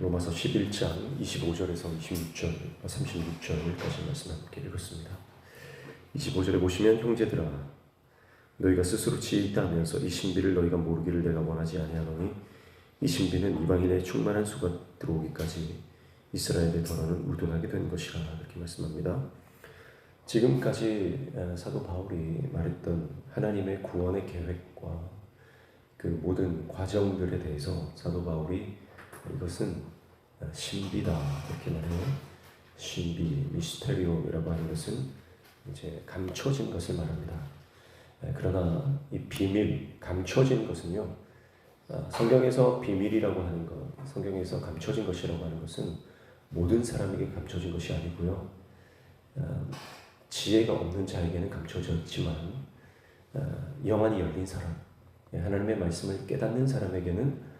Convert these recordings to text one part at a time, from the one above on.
로마서 11장 25절에서 36절까지 말씀 함께 읽었습니다. 25절에 보시면 형제들아 너희가 스스로 지혜 있다 하면서 이 신비를 너희가 모르기를 내가 원하지 아니하노니 이 신비는 이방인의 충만한 수가 들어오기까지 이스라엘의 더러는 우둔하게 된 것이라 이렇게 말씀합니다. 지금까지 사도 바울이 말했던 하나님의 구원의 계획과 그 모든 과정들에 대해서 사도 바울이 이것은 신비다 이렇게 말해요. 신비, 미스테리움이라고 하는 것은 이제 감춰진 것을 말합니다. 그러나 이 비밀, 감춰진 것은요, 성경에서 비밀이라고 하는 것, 성경에서 감춰진 것이라고 하는 것은 모든 사람에게 감춰진 것이 아니고요, 지혜가 없는 자에게는 감춰졌지만 영안이 열린 사람, 하나님의 말씀을 깨닫는 사람에게는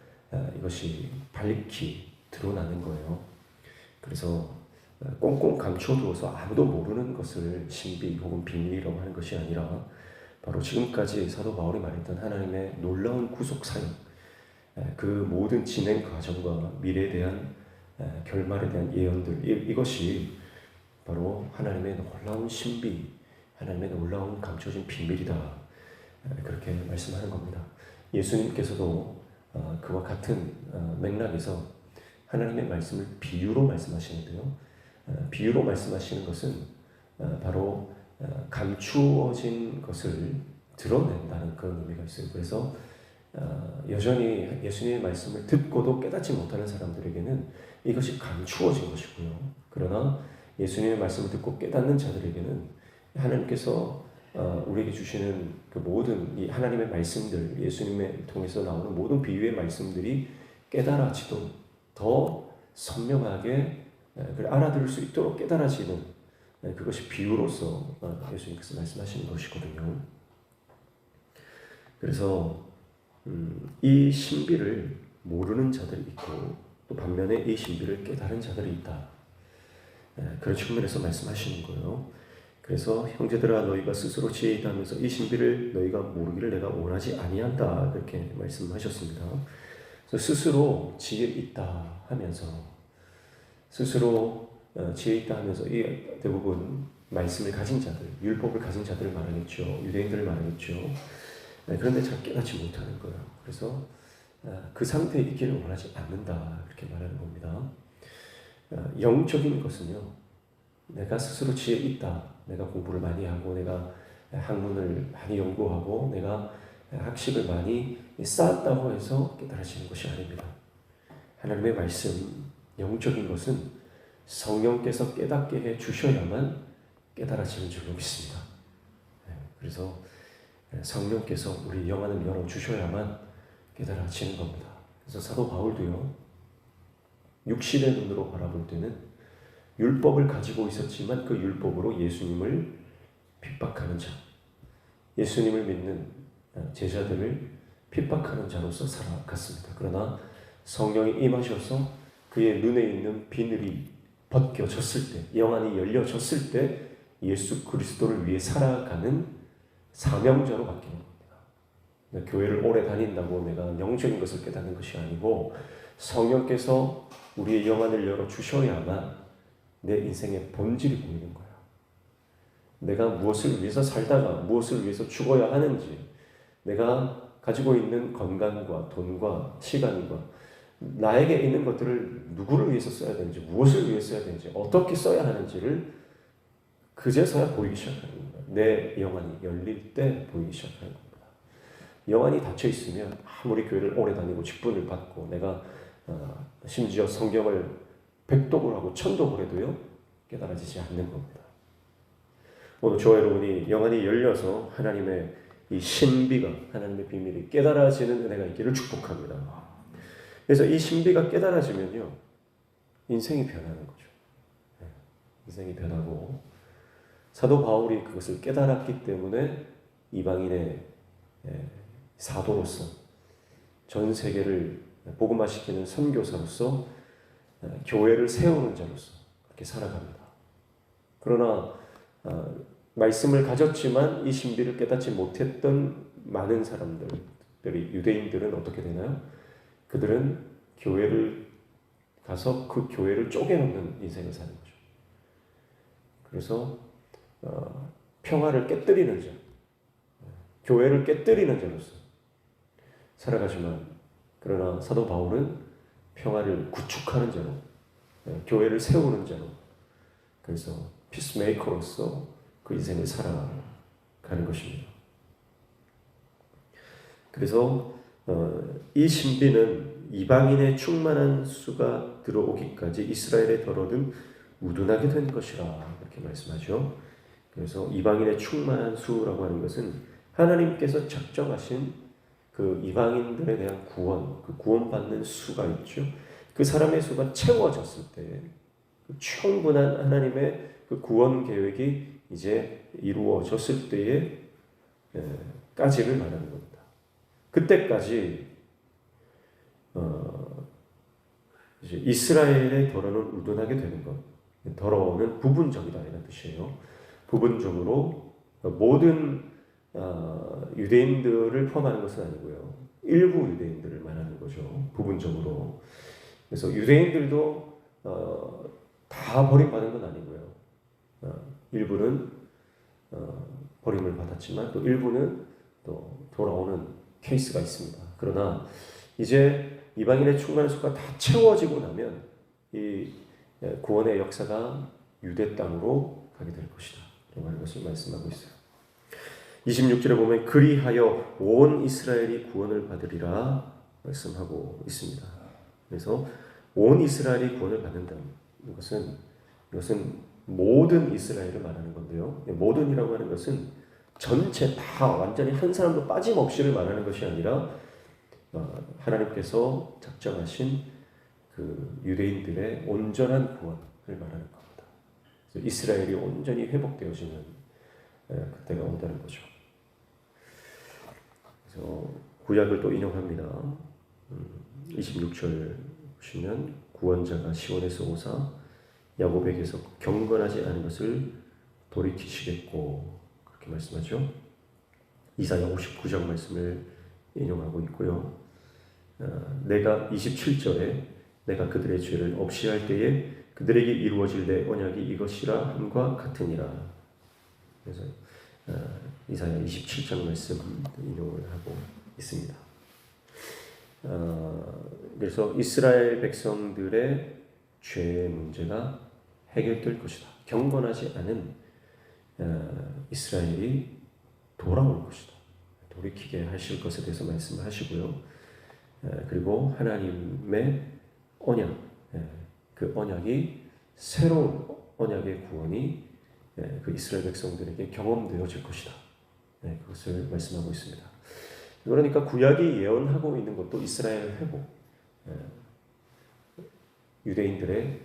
이것이 밝히 드러나는 거예요. 그래서 꽁꽁 감춰두어서 아무도 모르는 것을 신비 혹은 비밀이라고 하는 것이 아니라 바로 지금까지 사도 바울이 말했던 하나님의 놀라운 구속 사역, 그 모든 진행 과정과 미래에 대한 결말에 대한 예언들, 이것이 바로 하나님의 놀라운 신비, 하나님의 놀라운 감춰진 비밀이다. 그렇게 말씀하는 겁니다. 예수님께서도 그와 같은 맥락에서 하나님의 말씀을 비유로 말씀하시는데요. 비유로 말씀하시는 것은 바로 감추어진 것을 드러낸다는 그런 의미가 있어요. 그래서 여전히 예수님의 말씀을 듣고도 깨닫지 못하는 사람들에게는 이것이 감추어진 것이고요. 그러나 예수님의 말씀을 듣고 깨닫는 자들에게는 하나님께서 우리에게 주시는 그 모든 이 하나님의 말씀들, 예수님을 통해서 나오는 모든 비유의 말씀들이 깨달아지도록 더 선명하게 알아들을 수 있도록 깨달아지는 그것이 비유로서 예수님께서 말씀하시는 것이거든요. 그래서 이 신비를 모르는 자들이 있고 또 반면에 이 신비를 깨달은 자들이 있다. 그런 측면에서 말씀하시는 거예요. 그래서 형제들아 너희가 스스로 지혜 있다 하면서 이 신비를 너희가 모르기를 내가 원하지 아니한다 그렇게 말씀하셨습니다. 그래서 스스로 지혜 있다 하면서 스스로 지혜 있다 하면서 이 대부분 말씀을 가진 자들, 율법을 가진 자들을 말하겠죠. 유대인들을 말하겠죠. 그런데 잘 깨닫지 못하는 거예요. 그래서 그 상태에 있기를 원하지 않는다 이렇게 말하는 겁니다. 영적인 것은요, 내가 스스로 지혜 있다, 내가 공부를 많이 하고 내가 학문을 많이 연구하고 내가 학식을 많이 쌓았다고 해서 깨달아지는 것이 아닙니다. 하나님의 말씀, 영적인 것은 성령께서 깨닫게 해 주셔야만 깨달아지는 줄로 믿습니다. 그래서 성령께서 우리 영안을 열어주셔야만 깨달아지는 겁니다. 그래서 사도 바울도요, 육신의 눈으로 바라볼 때는 율법을 가지고 있었지만 그 율법으로 예수님을 핍박하는 자, 예수님을 믿는 제자들을 핍박하는 자로서 살아갔습니다. 그러나 성령이 임하셔서 그의 눈에 있는 비늘이 벗겨졌을 때, 영안이 열려졌을 때 예수 그리스도를 위해 살아가는 사명자로 바뀌는 겁니다. 교회를 오래 다닌다고 내가 영적인 것을 깨닫는 것이 아니고 성령께서 우리의 영안을 열어주셔야만 내 인생의 본질이 보이는 거예요. 내가 무엇을 위해서 살다가 무엇을 위해서 죽어야 하는지, 내가 가지고 있는 건강과 돈과 시간과 나에게 있는 것들을 누구를 위해서 써야 되는지, 무엇을 위해 써야 되는지, 어떻게 써야 하는지를 그제서야 보이기 시작하는 겁니다. 내 영안이 열릴 때 보이기 시작하는 겁니다. 영안이 닫혀 있으면 아무리 교회를 오래 다니고 직분을 받고 내가 심지어 성경을 백독을 하고 천독을 해도요, 깨달아지지 않는 겁니다. 오늘 저와 여러분이 영안이 열려서 하나님의 이 신비가, 하나님의 비밀이 깨달아지는 은혜가 있기를 축복합니다. 그래서 이 신비가 깨달아지면요, 인생이 변하는 거죠. 인생이 변하고 사도 바울이 그것을 깨달았기 때문에 이방인의 사도로서 전 세계를 복음화시키는 선교사로서 교회를 세우는 자로서 그렇게 살아갑니다. 그러나 말씀을 가졌지만 이 신비를 깨닫지 못했던 많은 사람들이, 유대인들은 어떻게 되나요? 그들은 교회를 가서 그 교회를 쪼개놓는 인생을 사는 거죠. 그래서 평화를 깨뜨리는 자, 교회를 깨뜨리는 자로서 살아가지만, 그러나 사도 바울은 평화를 구축하는 자로, 교회를 세우는 자로, 그래서 피스메이커로서 그 인생을 살아가는 것입니다. 그래서 이 신비는 이방인의 충만한 수가 들어오기까지 이스라엘의 더러는 우둔하게 된 것이라 이렇게 말씀하죠. 그래서 이방인의 충만한 수라고 하는 것은 하나님께서 작정하신 그 이방인들에 대한 구원, 그 구원받는 수가 있죠. 그 사람의 수가 채워졌을 때, 그 충분한 하나님의 그 구원 계획이 이제 이루어졌을 때에 까지를 말하는 겁니다. 그때까지 이제 이스라엘의 더러는 우둔하게 되는 것. 더러는 부분적이다 이런 뜻이에요. 부분적으로 모든 유대인들을 포함하는 것은 아니고요. 일부 유대인들을 말하는 거죠. 부분적으로. 그래서 유대인들도 다 버림받은 건 아니고요. 일부는 버림을 받았지만 또 일부는 또 돌아오는 케이스가 있습니다. 그러나 이제 이방인의 충만한 수가 다 채워지고 나면 이 구원의 역사가 유대 땅으로 가게 될 것이다 라고 하는 것을 말씀하고 있어요. 26절에 보면 그리하여 온 이스라엘이 구원을 받으리라 말씀하고 있습니다. 그래서 온 이스라엘이 구원을 받는다는 것은, 이것은 모든 이스라엘을 말하는 건데요. 모든이라고 하는 것은 전체 다 완전히 한 사람도 빠짐없이를 말하는 것이 아니라 하나님께서 작정하신 그 유대인들의 온전한 구원을 말하는 겁니다. 그래서 이스라엘이 온전히 회복되어지는 그때가 온다는 거죠. 그래서 구약을 또 인용합니다. 26절 보시면 구원자가 시온에서 오사 야곱에게서 경건하지 않은 것을 돌이키시겠고 그렇게 말씀하죠. 이사야 59장 말씀을 인용하고 있고요. 내가 27절에 내가 그들의 죄를 없이 할 때에 그들에게 이루어질 내 언약이 이것이라 함과 같으니라. 그래서 이사야 27장 말씀 인용을 하고 있습니다. 그래서 이스라엘 백성들의 죄의 문제가 해결될 것이다. 경건하지 않은 이스라엘이 돌아올 것이다. 돌이키게 하실 것에 대해서 말씀을 하시고요. 그리고 하나님의 언약, 그 언약이 새로운 언약의 구원이 그 이스라엘 백성들에게 경험되어질 것이다. 그것을 말씀하고 있습니다. 그러니까 구약이 예언하고 있는 것도 이스라엘 회복, 유대인들의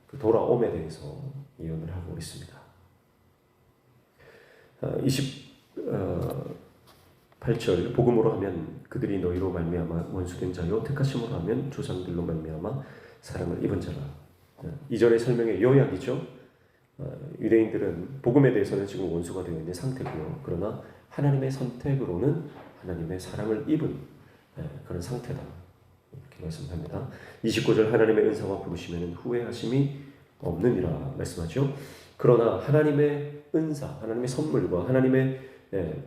그 돌아옴에 대해서 예언을 하고 있습니다. 28절 복음으로 하면 그들이 너희로 말미암아 원수된 자요 택하심으로 하면 조상들로 말미암아 사랑을 입은 자라. 이전의 설명의 요약이죠. 유대인들은 복음에 대해서는 지금 원수가 되어 있는 상태고요. 그러나 하나님의 선택으로는 하나님의 사랑을 입은 그런 상태다. 이렇게 말씀합니다. 29절 하나님의 은사와 부르시면 후회하심이 없느니라 말씀하죠. 그러나 하나님의 은사, 하나님의 선물과 하나님의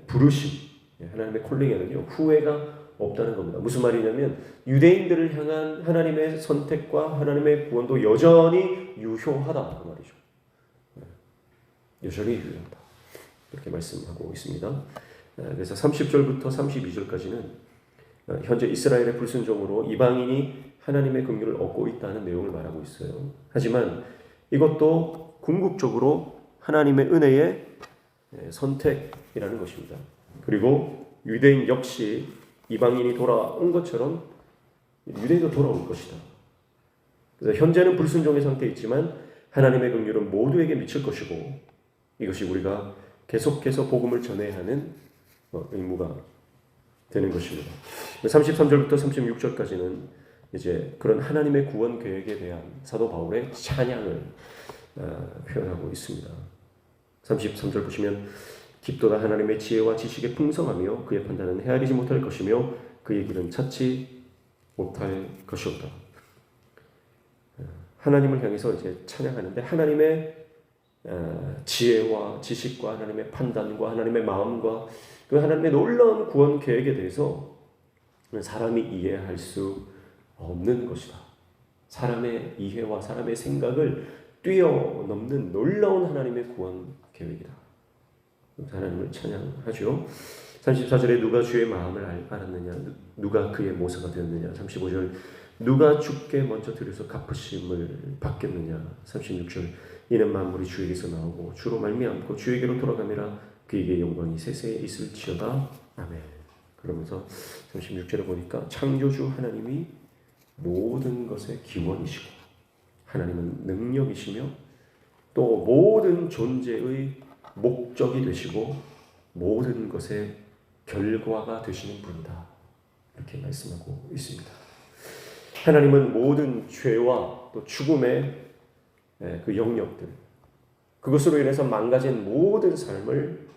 부르심, 하나님의 콜링에는요 후회가 없다는 겁니다. 무슨 말이냐면 유대인들을 향한 하나님의 선택과 하나님의 구원도 여전히 유효하다 그 말이죠. 여전히 유효하다 이렇게 말씀하고 있습니다. 그래서 30절부터 32절까지는 현재 이스라엘의 불순종으로 이방인이 하나님의 긍휼을 얻고 있다는 내용을 말하고 있어요. 하지만 이것도 궁극적으로 하나님의 은혜의 선택이라는 것입니다. 그리고 유대인 역시 이방인이 돌아온 것처럼 유대인도 돌아올 것이다. 그래서 현재는 불순종의 상태에 있지만 하나님의 긍휼은 모두에게 미칠 것이고 이것이 우리가 계속해서 복음을 전해야 하는 의무가 되는 것입니다. 33절부터 36절까지는 이제 그런 하나님의 구원 계획에 대한 사도 바울의 찬양을 표현하고 있습니다. 33절 보시면 깊도다 하나님의 지혜와 지식에 풍성하며 그의 판단은 헤아리지 못할 것이며 그의 길은 찾지 못할 것이었다. 하나님을 향해서 이제 찬양하는데 하나님의 지혜와 지식과 하나님의 판단과 하나님의 마음과 그 하나님의 놀라운 구원 계획에 대해서 사람이 이해할 수 없는 것이다. 사람의 이해와 사람의 생각을 뛰어넘는 놀라운 하나님의 구원 계획이다. 하나님을 찬양하죠. 34절에 누가 주의 마음을 알았느냐, 누가 그의 모사가 되었느냐. 35절 누가 주께 먼저 드려서 갚으심을 받겠느냐. 36절 이는 만물이 주에게서 나오고 주로 말미암고 주에게로 돌아가미라. 그에게 영광이 세세에 있을지어다. 아멘. 그러면서 36절에 보니까 창조주 하나님이 모든 것의 기원이시고 하나님은 능력이시며 또 모든 존재의 목적이 되시고 모든 것의 결과가 되시는 분이다. 이렇게 말씀하고 있습니다. 하나님은 모든 죄와 또 죽음의 그 영역들, 그것으로 인해서 망가진 모든 삶을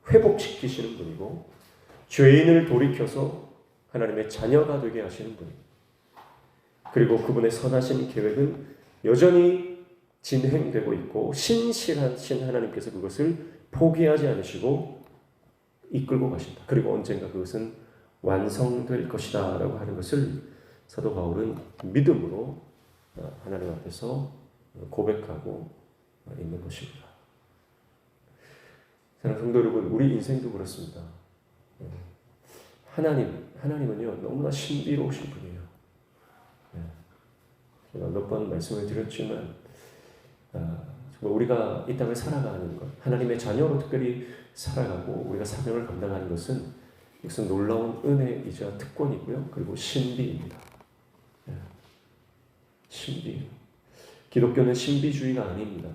회복시키시는 분이고 죄인을 돌이켜서 하나님의 자녀가 되게 하시는 분입니다. 그리고 그분의 선하신 계획은 여전히 진행되고 있고 신실하신 하나님께서 그것을 포기하지 않으시고 이끌고 가신다. 그리고 언젠가 그것은 완성될 것이다 라고 하는 것을 사도 바울은 믿음으로 하나님 앞에서 고백하고 있는 것입니다. 사랑하는 성도 여러분, 우리 인생도 그렇습니다. 하나님은요 너무나 신비로우신 분이에요. 제가 몇 번 말씀을 드렸지만 정말 우리가 이 땅을 살아가는 것, 하나님의 자녀로 특별히 살아가고 우리가 사명을 감당하는 것은 이것은 놀라운 은혜이자 특권이고요. 그리고 신비입니다. 신비. 기독교는 신비주의가 아닙니다.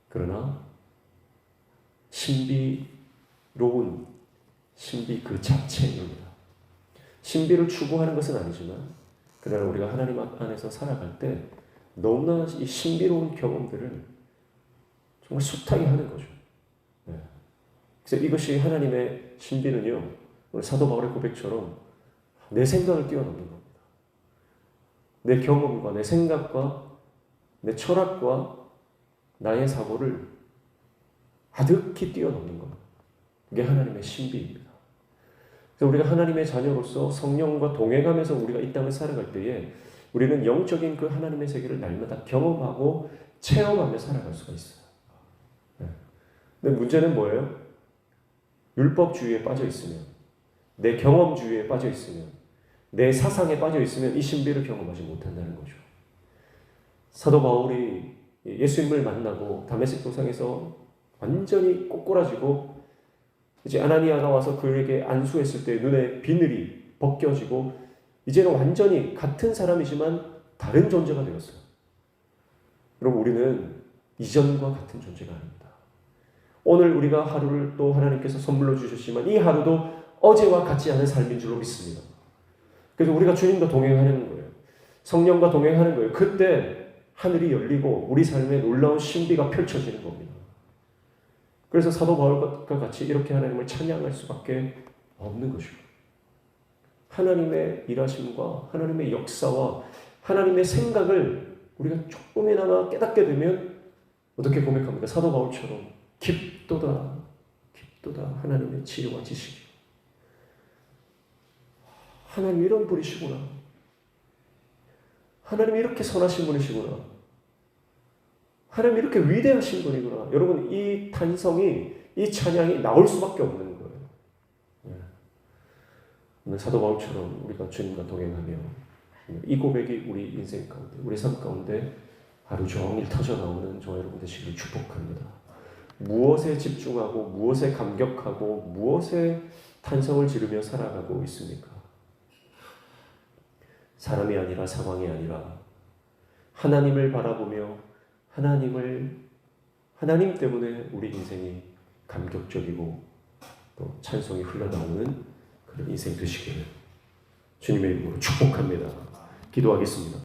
그러나 신비로운 신비 그 자체입니다. 신비를 추구하는 것은 아니지만 그러나 우리가 하나님 안에서 살아갈 때 너무나 이 신비로운 경험들을 정말 숱하게 하는 거죠. 그래서 이것이 하나님의 신비는요, 오늘 사도 바울의 고백처럼 내 생각을 뛰어넘는 겁니다. 내 경험과 내 생각과 내 철학과 나의 사고를 아득히 뛰어넘는 것. 그게 하나님의 신비입니다. 그래서 우리가 하나님의 자녀로서 성령과 동행하면서 우리가 이 땅을 살아갈 때에 우리는 영적인 그 하나님의 세계를 날마다 경험하고 체험하며 살아갈 수가 있어요. 근데 문제는 뭐예요? 율법주의에 빠져 있으면, 내 경험주의에 빠져 있으면, 내 사상에 빠져 있으면 이 신비를 경험하지 못한다는 거죠. 사도 바울이 예수님을 만나고 다메섹 도상에서 완전히 꼬꾸라지고 이제 아나니아가 와서 그에게 안수했을 때 눈에 비늘이 벗겨지고 이제는 완전히 같은 사람이지만 다른 존재가 되었어요. 여러분, 우리는 이전과 같은 존재가 아닙니다. 오늘 우리가 하루를 또 하나님께서 선물로 주셨지만 이 하루도 어제와 같지 않은 삶인 줄로 믿습니다. 그래서 우리가 주님과 동행하는 거예요. 성령과 동행하는 거예요. 그때 하늘이 열리고 우리 삶에 놀라운 신비가 펼쳐지는 겁니다. 그래서 사도 바울과 같이 이렇게 하나님을 찬양할 수밖에 없는 것이고, 하나님의 일하심과 하나님의 역사와 하나님의 생각을 우리가 조금이나마 깨닫게 되면 어떻게 고백합니까? 사도 바울처럼 깊도다 하나님의 지혜와 지식이. 하나님 이런 분이시구나. 하나님 이렇게 선하신 분이시구나. 하나님 이렇게 위대하신 분이구나. 여러분, 이 탄성이, 이 찬양이 나올 수밖에 없는 거예요. 오늘 사도 바울처럼 우리가 주님과 동행하며 이 고백이 우리 인생 가운데, 우리 삶 가운데 하루 종일 터져나오는 저와 여러분 되시기를 축복합니다. 무엇에 집중하고 무엇에 감격하고 무엇에 탄성을 지르며 살아가고 있습니까? 사람이 아니라 상황이 아니라 하나님을 바라보며 하나님 때문에 우리 인생이 감격적이고 또 찬송이 흘러나오는 그런 인생 되시기를 주님의 이름으로 축복합니다. 기도하겠습니다.